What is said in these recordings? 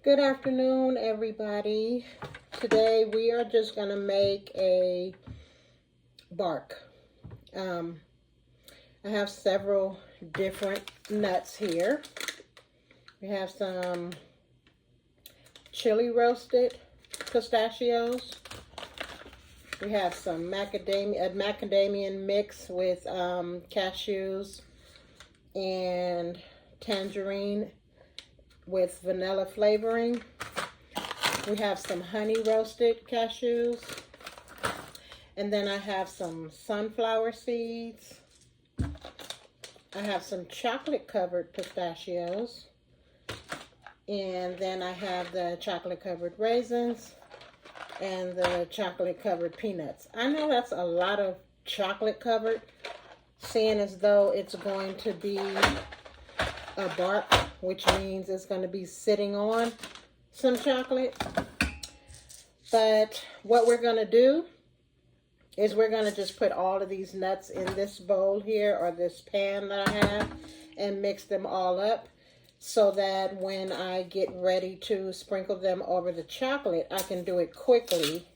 Good afternoon, everybody. Today we are just going to make a bark. I have several different nuts here. We have some chili roasted pistachios. We have some macadamia mix with cashews and tangerine with vanilla flavoring. We have some honey roasted cashews. And then I have some sunflower seeds. I have some chocolate covered pistachios. And then I have the chocolate covered raisins and the chocolate covered peanuts. I know that's a lot of chocolate covered, seeing as though it's going to be a bark, which means it's going to be sitting on some chocolate. But what we're going to do is we're going to just put all of these nuts in this bowl here, or this pan that I have, and mix them all up so that when I get ready to sprinkle them over the chocolate, I can do it quickly,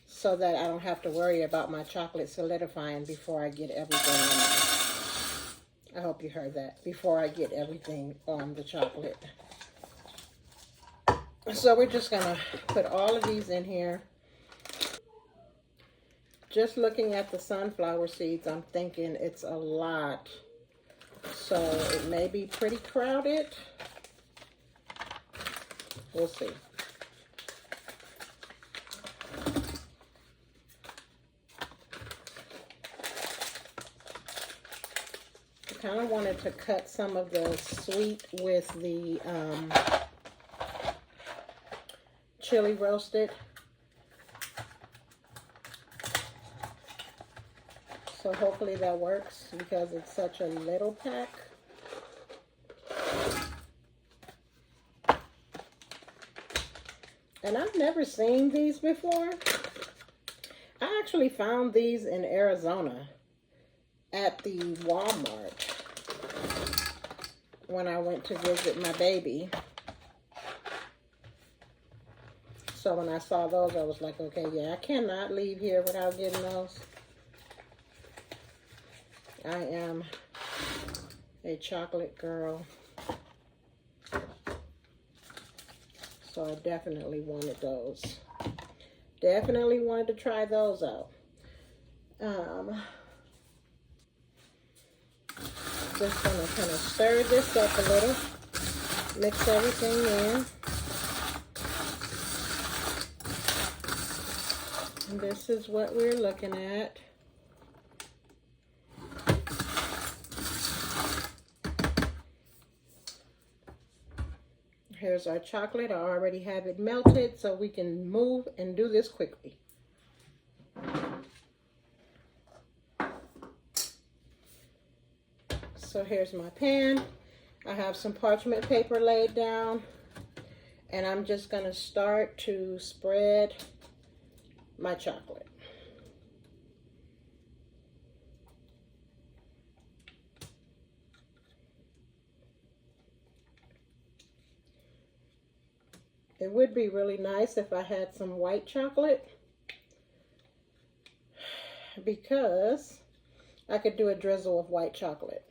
so that I don't have to worry about my chocolate solidifying before I get everything in there. I hope you heard that. Before I get everything on the chocolate. So we're just going to put all of these in here. Just looking at the sunflower seeds, I'm thinking it's a lot. So it may be pretty crowded. We'll see. I kind of wanted to cut some of the sweet with the chili roasted. So hopefully that works because it's such a little pack. And I've never seen these before. I actually found these in Arizona at the Walmart when I went to visit my baby. So when I saw those, I was like, okay, yeah, I cannot leave here without getting those. I am a chocolate girl. So I definitely wanted those. Definitely wanted to try those out. Just gonna kind of stir this up a little. Mix everything in. And this is what we're looking at. Here's our chocolate. I already have it melted, so we can move and do this quickly. So here's my pan. I have some parchment paper laid down, and I'm just going to start to spread my chocolate. It would be really nice if I had some white chocolate, because I could do a drizzle of white chocolate.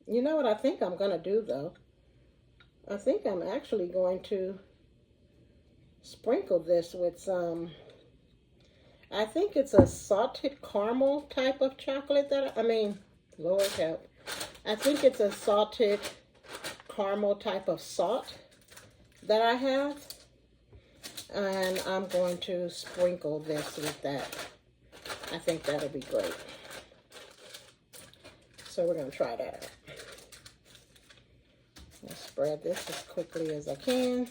You know what I think I'm going to do, though? I think I'm actually going to sprinkle this with some, I think it's a salted caramel type of chocolate Lord help. I think it's a salted caramel type of salt that I have. And I'm going to sprinkle this with that. I think that'll be great. So we're going to try that out. I'll spread this as quickly as I can.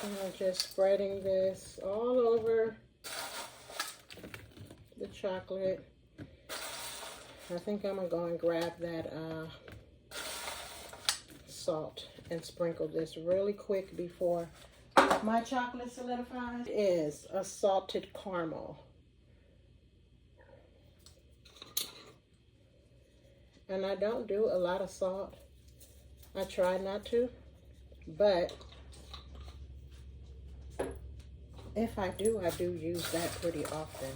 I'm just spreading this all over the chocolate. I think I'm gonna go and grab that salt and sprinkle this really quick before my chocolate solidifies. It is a salted caramel. And I don't do a lot of salt. I try not to, but if I do use that pretty often.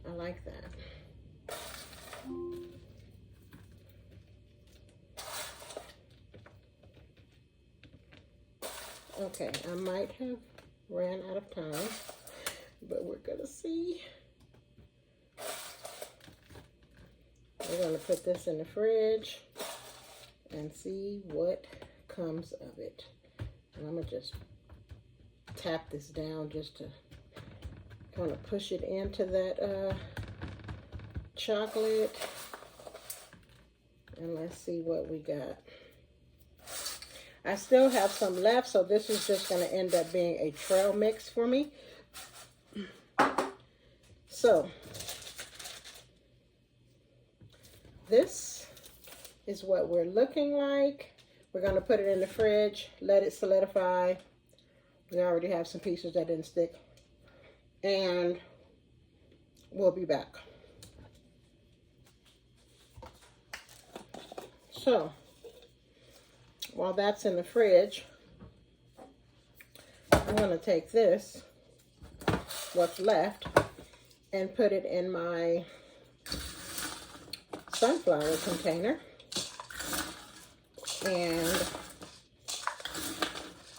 I like that. Okay, I might have ran out of time, but we're gonna see. We're gonna put this in the fridge and see what comes of it. And I'm gonna just tap this down just to kind of push it into that chocolate. And let's see what we got. I still have some left, so this is just going to end up being a trail mix for me. So, this is what we're looking like. We're going to put it in the fridge, let it solidify. We already have some pieces that didn't stick. And we'll be back. So, while that's in the fridge, I'm going to take this, what's left, and put it in my sunflower container. And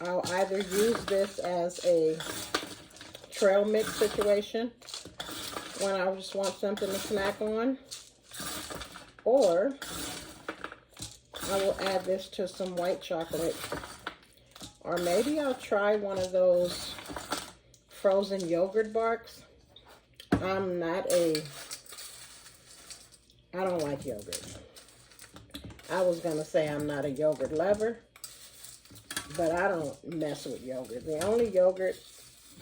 I'll either use this as a trail mix situation when I just want something to snack on, or I will add this to some white chocolate, or maybe I'll try one of those frozen yogurt barks. I don't like yogurt. I was gonna say I'm not a yogurt lover, but I don't mess with yogurt. The only yogurt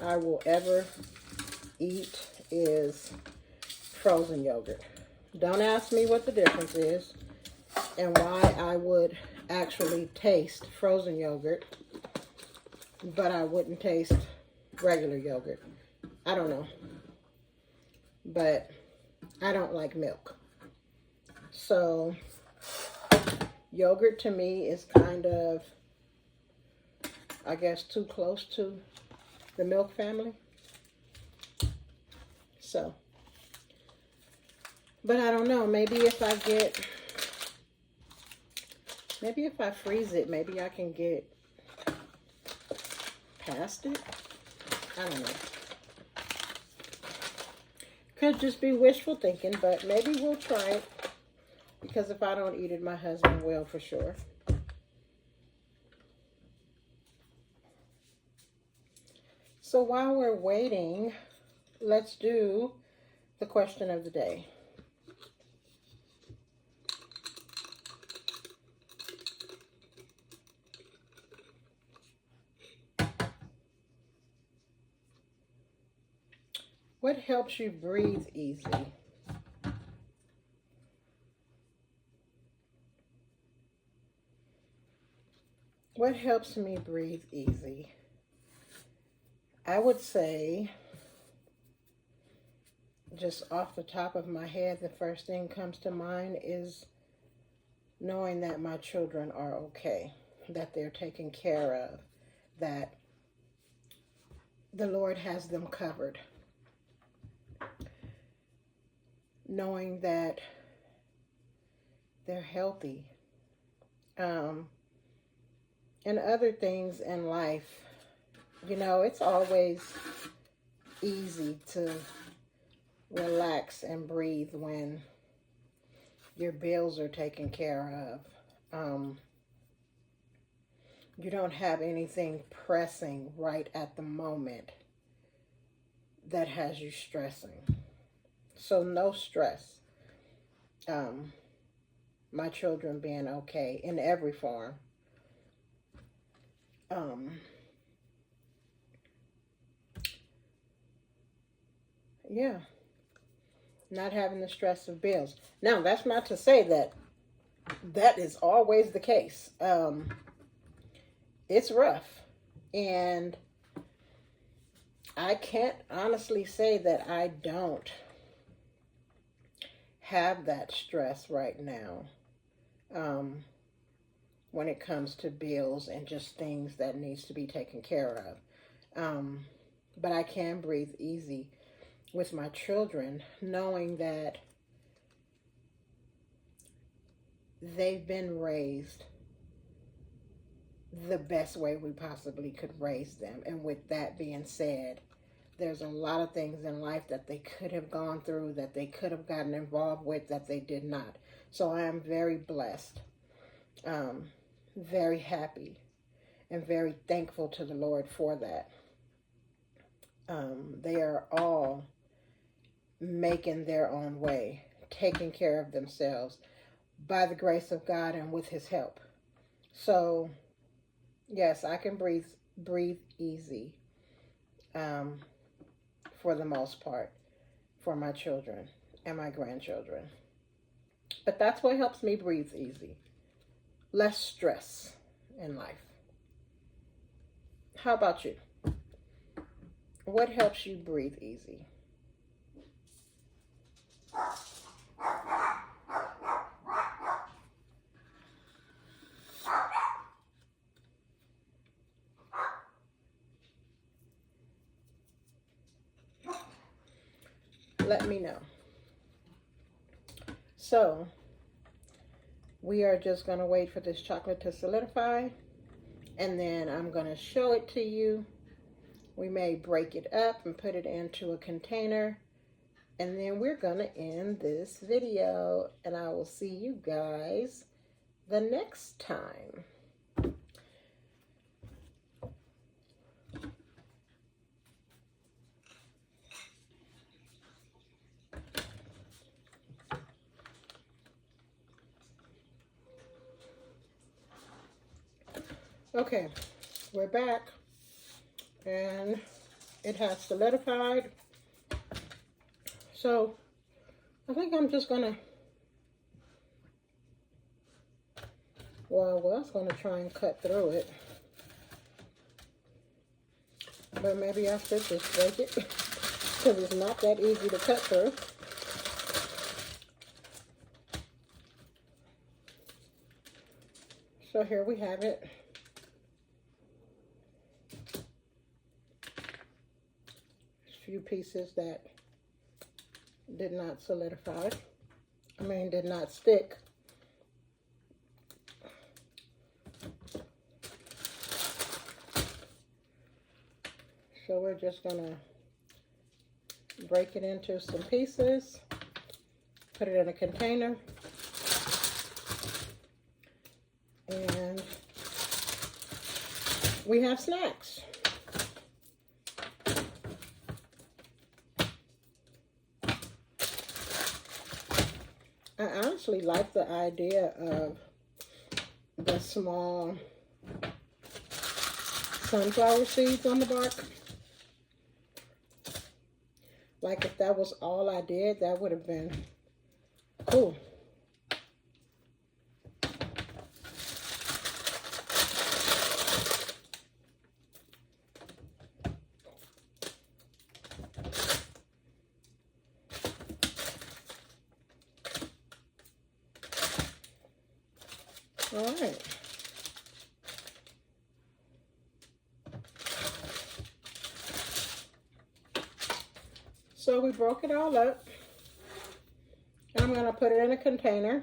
I will ever eat is frozen yogurt. Don't ask me what the difference is and why I would actually taste frozen yogurt, but I wouldn't taste regular yogurt. I don't know. But I don't like milk. So yogurt to me is kind of, I guess, too close to the milk family. So, but I don't know, maybe if I freeze it, maybe I can get past it. I don't know. Could just be wishful thinking, but maybe we'll try it. Because if I don't eat it, my husband will for sure. So while we're waiting, let's do the question of the day. What helps you breathe easy? What helps me breathe easy? I would say, just off the top of my head, the first thing comes to mind is knowing that my children are okay, that they're taken care of, that the Lord has them covered. Knowing that they're healthy. And other things in life, you know, it's always easy to relax and breathe when your bills are taken care of. You don't have anything pressing right at the moment that has you stressing. So no stress. My children being okay in every form. yeah, not having the stress of bills. Now, that's not to say that that is always the case. It's rough. And I can't honestly say that I don't have that stress right now when it comes to bills and just things that needs to be taken care of. But I can breathe easy with my children, knowing that they've been raised the best way we possibly could raise them. And with that being said, there's a lot of things in life that they could have gone through, that they could have gotten involved with, that they did not. So I am very blessed, very happy, and very thankful to the Lord for that. They are all making their own way, taking care of themselves by the grace of God and with His help. So, yes, I can breathe easy for the most part for my children and my grandchildren. But that's what helps me breathe easy. Less stress in life. How about you? What helps you breathe easy? Let me know. So, we are just going to wait for this chocolate to solidify, and then I'm going to show it to you. We may break it up and put it into a container, and then we're going to end this video, and I will see you guys the next time. Okay, we're back, and it has solidified. So I think I'm just gonna, well, I was gonna try and cut through it, but maybe I should just break it because it's not that easy to cut through. So here we have it. A few pieces that did not solidify. Did not stick. So we're just gonna break it into some pieces, put it in a container, and we have snacks. I honestly like the idea of the small sunflower seeds on the bark. Like if that was all I did, that would have been cool. All right. So we broke it all up. And I'm going to put it in a container.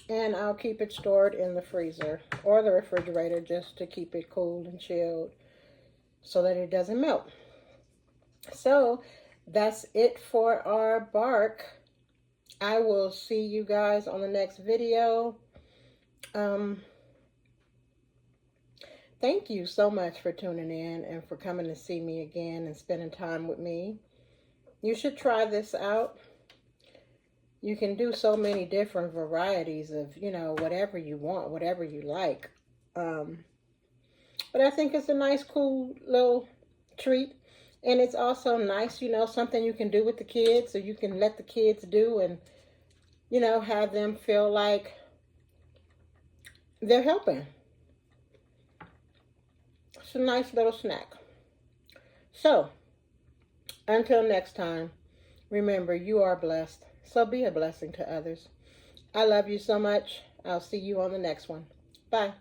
And I'll keep it stored in the freezer or the refrigerator just to keep it cool and chilled so that it doesn't melt. So that's it for our bark. I will see you guys on the next video. Thank you so much for tuning in and for coming to see me again and spending time with me. You should try this out. You can do so many different varieties of, whatever you want, whatever you like. But I think it's a nice, cool little treat. And it's also nice, you know, something you can do with the kids, or you can let the kids do and, you know, have them feel like they're helping. It's a nice little snack. So, until next time, remember you are blessed. So be a blessing to others. I love you so much. I'll see you on the next one. Bye.